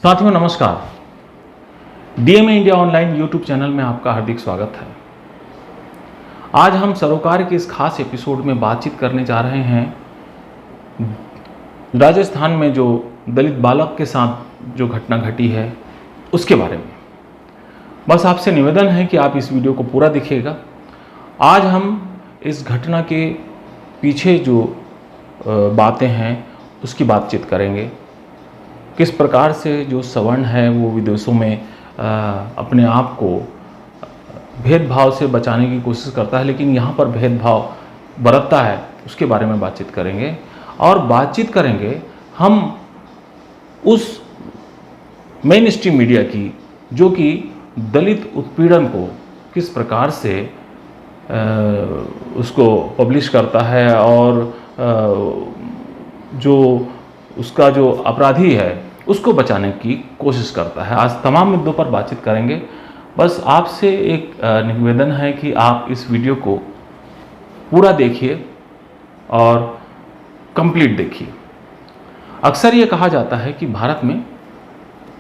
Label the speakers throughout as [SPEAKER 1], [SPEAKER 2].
[SPEAKER 1] साथियों नमस्कार। DMA India online YouTube channel में आपका हार्दिक स्वागत है। आज हम सरोकार के इस खास एपिसोड में बातचीत करने जा रहे हैं राजस्थान में जो दलित बालक के साथ जो घटना घटी है उसके बारे में। बस आपसे निवेदन है कि आप इस वीडियो को पूरा देखिएगा। आज हम इस घटना के पीछे जो बातें हैं उसकी बातचीत करेंगे। किस प्रकार से जो सवर्ण है वो विदेशों में अपने आप को भेदभाव से बचाने की कोशिश करता है, लेकिन यहाँ पर भेदभाव बरतता है, उसके बारे में बातचीत करेंगे। और बातचीत करेंगे हम उस मेन स्ट्रीम मीडिया की जो कि दलित उत्पीड़न को किस प्रकार से उसको पब्लिश करता है और जो उसका जो अपराधी है उसको बचाने की कोशिश करता है। आज तमाम मुद्दों पर बातचीत करेंगे। बस आपसे एक निवेदन है कि आप इस वीडियो को पूरा देखिए और कंप्लीट देखिए। अक्सर ये कहा जाता है कि भारत में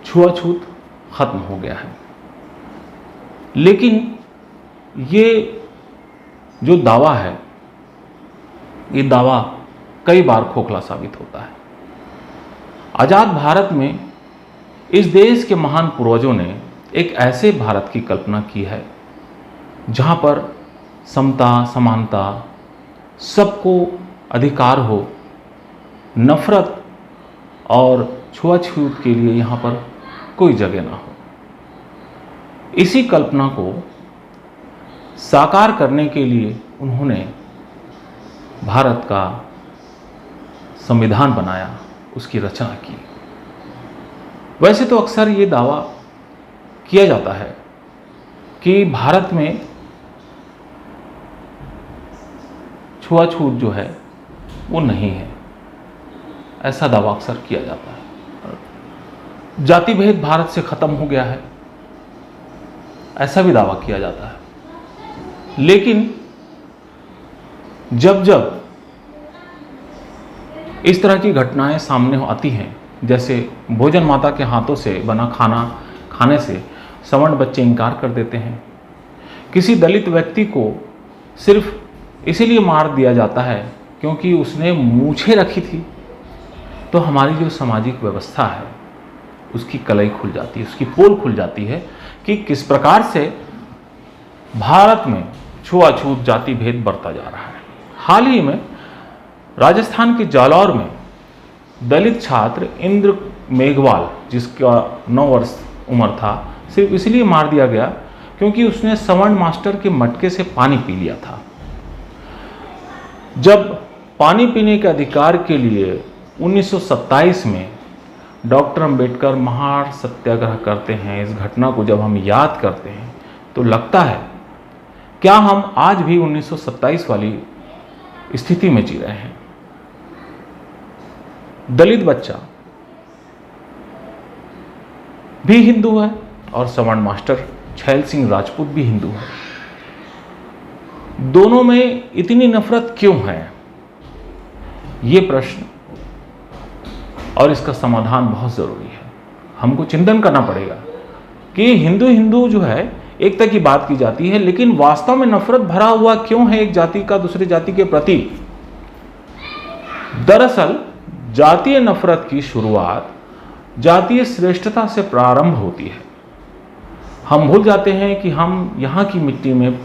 [SPEAKER 1] छुआछूत खत्म हो गया है, लेकिन ये जो दावा है ये दावा कई बार खोखला साबित होता है। आज़ाद भारत में इस देश के महान पूर्वजों ने एक ऐसे भारत की कल्पना की है जहाँ पर समता, समानता, सबको अधिकार हो, नफरत और छुआछूत के लिए यहाँ पर कोई जगह ना हो। इसी कल्पना को साकार करने के लिए उन्होंने भारत का संविधान बनाया, उसकी रचना की। वैसे तो अक्सर ये दावा किया जाता है कि भारत में छुआछूत जो है वो नहीं है, ऐसा दावा अक्सर किया जाता है। जाति भेद भारत से खत्म हो गया है, ऐसा भी दावा किया जाता है। लेकिन जब जब इस तरह की घटनाएं सामने आती हैं, जैसे भोजन माता के हाथों से बना खाना खाने से सवर्ण बच्चे इनकार कर देते हैं, किसी दलित व्यक्ति को सिर्फ इसीलिए मार दिया जाता है क्योंकि उसने मूछें रखी थी, तो हमारी जो सामाजिक व्यवस्था है उसकी कलई खुल जाती है, उसकी पोल खुल जाती है कि किस प्रकार से भारत में छुआछूत, जाति भेद बढ़ता जा रहा है। हाल ही में राजस्थान के जालौर में दलित छात्र इंद्र मेघवाल, जिसका 9 वर्ष उम्र था, सिर्फ इसलिए मार दिया गया क्योंकि उसने सवर्ण मास्टर के मटके से पानी पी लिया था। जब पानी पीने के अधिकार के लिए 1927 में डॉक्टर अंबेडकर महान सत्याग्रह करते हैं, इस घटना को जब हम याद करते हैं तो लगता है क्या हम आज भी 1927 वाली स्थिति में जी रहे हैं। दलित बच्चा भी हिंदू है और सवर्ण मास्टर छैल सिंह राजपूत भी हिंदू है। दोनों में इतनी नफरत क्यों है, ये प्रश्न और इसका समाधान बहुत जरूरी है। हमको चिंतन करना पड़ेगा कि हिंदू हिंदू जो है एकता की बात की जाती है, लेकिन वास्तव में नफरत भरा हुआ क्यों है एक जाति का दूसरे जाति के प्रति। दरअसल जातीय नफरत की शुरुआत जातीय श्रेष्ठता से प्रारंभ होती है। हम भूल जाते हैं कि हम यहाँ की मिट्टी में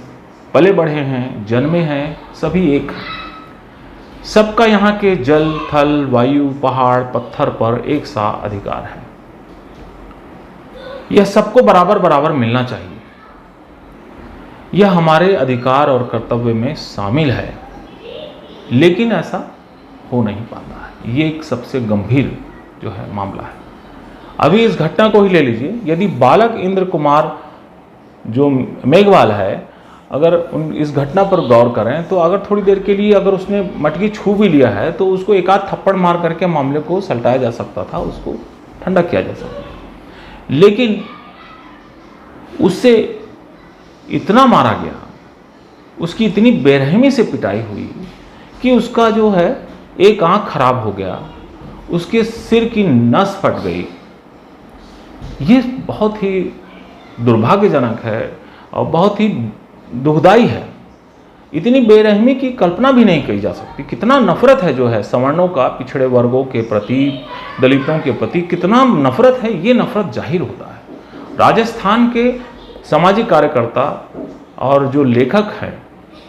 [SPEAKER 1] पले बढ़े हैं, जन्मे हैं, सभी एक हैं। सबका यहाँ के जल, थल, वायु, पहाड़, पत्थर पर एक सा अधिकार है। यह सबको बराबर बराबर मिलना चाहिए। यह हमारे अधिकार और कर्तव्य में शामिल है, लेकिन ऐसा हो नहीं पाता है। ये एक सबसे गंभीर जो है मामला है। अभी इस घटना को ही ले लीजिए। यदि बालक इंद्र कुमार जो मेघवाल है, अगर इस घटना पर गौर करें तो अगर थोड़ी देर के लिए अगर उसने मटकी छू भी लिया है तो उसको एक आध थप्पड़ मार करके मामले को सलटाया जा सकता था, उसको ठंडा किया जा सकता था। लेकिन उससे इतना मारा गया, उसकी इतनी बेरहमी से पिटाई हुई कि उसका जो है एक आंख खराब हो गया, उसके सिर की नस फट गई ये बहुत ही दुर्भाग्यजनक है और बहुत ही दुखदाई है। इतनी बेरहमी की कल्पना भी नहीं की जा सकती। कितना नफरत है जो है सवर्णों का पिछड़े वर्गों के प्रति, दलितों के प्रति कितना नफरत है, ये नफरत जाहिर होता है। राजस्थान के सामाजिक कार्यकर्ता और जो लेखक हैं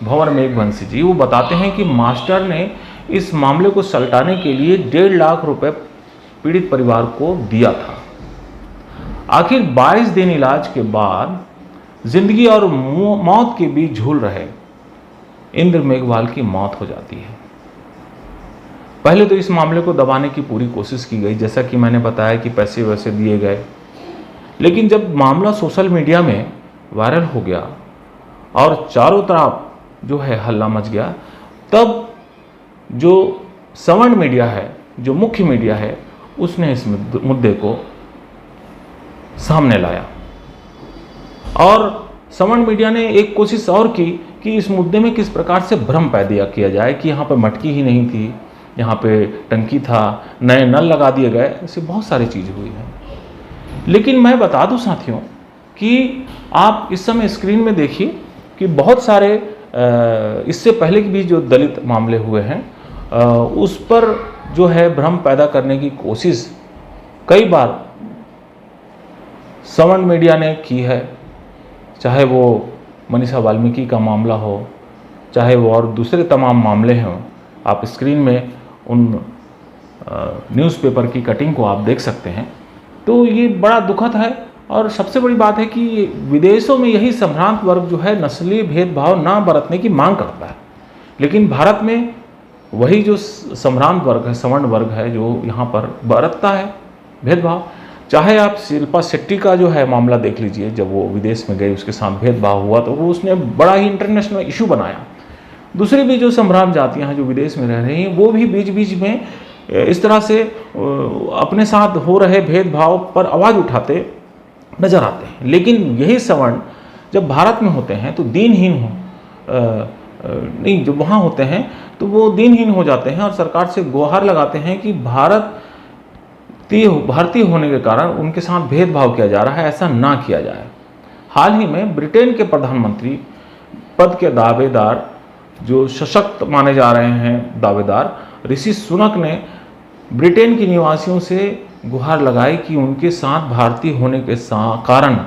[SPEAKER 1] भंवर मेघवंशी जी, वो बताते हैं कि मास्टर ने इस मामले को सलटाने के लिए 1.5 लाख रुपए पीड़ित परिवार को दिया था। आखिर 22 दिन इलाज के बाद जिंदगी और मौत के बीच झूल रहे इंद्र मेघवाल की मौत हो जाती है। पहले तो इस मामले को दबाने की पूरी कोशिश की गई, जैसा कि मैंने बताया कि पैसे वैसे दिए गए, लेकिन जब मामला सोशल मीडिया में वायरल हो गया और चारों तरफ जो है हल्ला मच गया, तब जो सवर्ण मीडिया है, जो मुख्य मीडिया है, उसने इस मुद्दे को सामने लाया। और सवर्ण मीडिया ने एक कोशिश और की कि इस मुद्दे में किस प्रकार से भ्रम पैदा किया जाए कि यहाँ पर मटकी ही नहीं थी, यहाँ पे टंकी था, नए नल लगा दिए गए, ऐसी बहुत सारी चीज़ें हुई हैं। लेकिन मैं बता दूं साथियों कि आप इस समय स्क्रीन में देखिए कि बहुत सारे इससे पहले भी जो दलित मामले हुए हैं उस पर जो है भ्रम पैदा करने की कोशिश कई बार सवर्ण मीडिया ने की है। चाहे वो मनीषा वाल्मीकि का मामला हो, चाहे वो और दूसरे तमाम मामले हों, आप स्क्रीन में उन न्यूज़पेपर की कटिंग को आप देख सकते हैं। तो ये बड़ा दुखद है। और सबसे बड़ी बात है कि विदेशों में यही संभ्रांत वर्ग जो है नस्लीय भेदभाव ना बरतने की मांग करता है, लेकिन भारत में वही जो संभ्रांत वर्ग है, सवर्ण वर्ग है, जो यहाँ पर बरतता है भेदभाव। चाहे आप शिल्पा शेट्टी का जो है मामला देख लीजिए, जब वो विदेश में गई उसके साथ भेदभाव हुआ तो वो उसने बड़ा ही इंटरनेशनल इशू बनाया। दूसरी भी जो संभ्रांत जातियाँ हैं जो विदेश में रह रही हैं, वो भी बीच बीच में इस तरह से अपने साथ हो रहे भेदभाव पर आवाज़ उठाते नजर आते हैं। लेकिन यही सवर्ण जब भारत में होते हैं तो दीनहीन नहीं, जो वहाँ होते हैं तो वो दीनहीन हो जाते हैं और सरकार से गुहार लगाते हैं कि भारतीय होने के कारण उनके साथ भेदभाव किया जा रहा है, ऐसा ना किया जाए। हाल ही में ब्रिटेन के प्रधानमंत्री पद के दावेदार, जो सशक्त माने जा रहे हैं दावेदार, ऋषि सुनक ने ब्रिटेन के निवासियों से गुहार लगाई कि उनके साथ भारतीय होने के कारण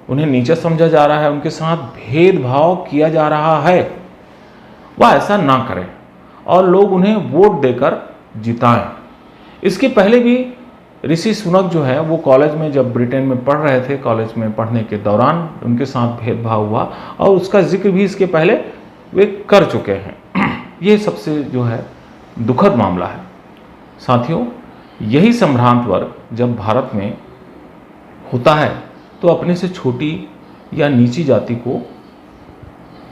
[SPEAKER 1] उन्हें नीचा समझा जा रहा है, उनके साथ भेदभाव किया जा रहा है, वह ऐसा ना करें और लोग उन्हें वोट देकर जिताएं। इसके पहले भी ऋषि सुनक जो है वो कॉलेज में, जब ब्रिटेन में पढ़ रहे थे, कॉलेज में पढ़ने के दौरान उनके साथ भेदभाव हुआ और उसका जिक्र भी इसके पहले वे कर चुके हैं। ये सबसे जो है दुखद मामला है। साथियों, यही संभ्रांत वर्ग जब भारत में होता है तो अपने से छोटी या नीची जाति को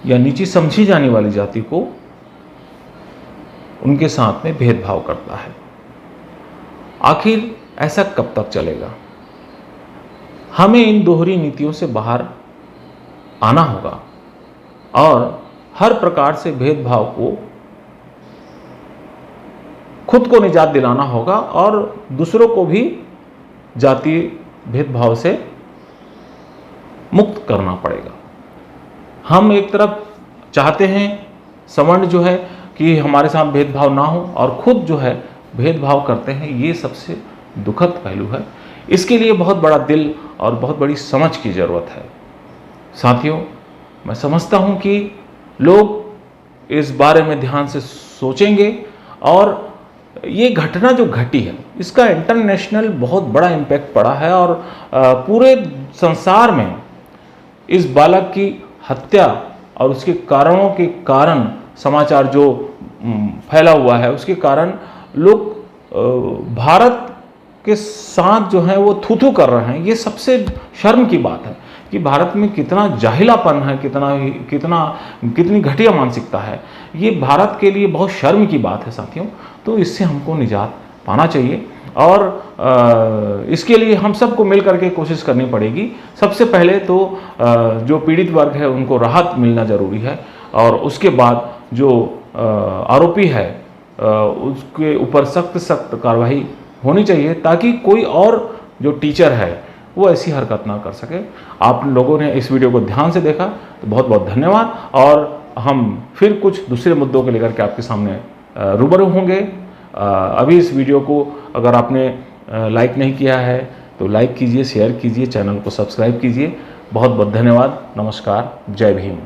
[SPEAKER 1] या नीची समझी जाने वाली जाति को उनके साथ में भेदभाव करता है। आखिर ऐसा कब तक चलेगा? हमें इन दोहरी नीतियों से बाहर आना होगा और हर प्रकार से भेदभाव को खुद को निजात दिलाना होगा और दूसरों को भी जातीय भेदभाव से मुक्त करना पड़ेगा। हम एक तरफ चाहते हैं सवर्ण जो है कि हमारे साथ भेदभाव ना हो और खुद जो है भेदभाव करते हैं, ये सबसे दुखद पहलू है। इसके लिए बहुत बड़ा दिल और बहुत बड़ी समझ की ज़रूरत है। साथियों, मैं समझता हूँ कि लोग इस बारे में ध्यान से सोचेंगे और ये घटना जो घटी है इसका इंटरनेशनल बहुत बड़ा इम्पैक्ट पड़ा है और पूरे संसार में इस बालक की हत्या और उसके कारणों के कारण समाचार जो फैला हुआ है उसके कारण लोग भारत के साथ जो है वो थू-थू कर रहे हैं। ये सबसे शर्म की बात है कि भारत में कितना जाहिलापन है, कितनी घटिया मानसिकता है। ये भारत के लिए बहुत शर्म की बात है साथियों। तो इससे हमको निजात पाना चाहिए और इसके लिए हम सबको मिल करके कोशिश करनी पड़ेगी। सबसे पहले तो जो पीड़ित वर्ग है उनको राहत मिलना ज़रूरी है और उसके बाद जो आरोपी है उसके ऊपर सख्त कार्रवाई होनी चाहिए ताकि कोई और जो टीचर है वो ऐसी हरकत ना कर सके। आप लोगों ने इस वीडियो को ध्यान से देखा तो बहुत बहुत धन्यवाद, और हम फिर कुछ दूसरे मुद्दों को लेकर के आपके सामने रूबरू होंगे। अभी इस वीडियो को अगर आपने लाइक नहीं किया है तो लाइक कीजिए, शेयर कीजिए, चैनल को सब्सक्राइब कीजिए। बहुत बहुत धन्यवाद। नमस्कार। जय भीम।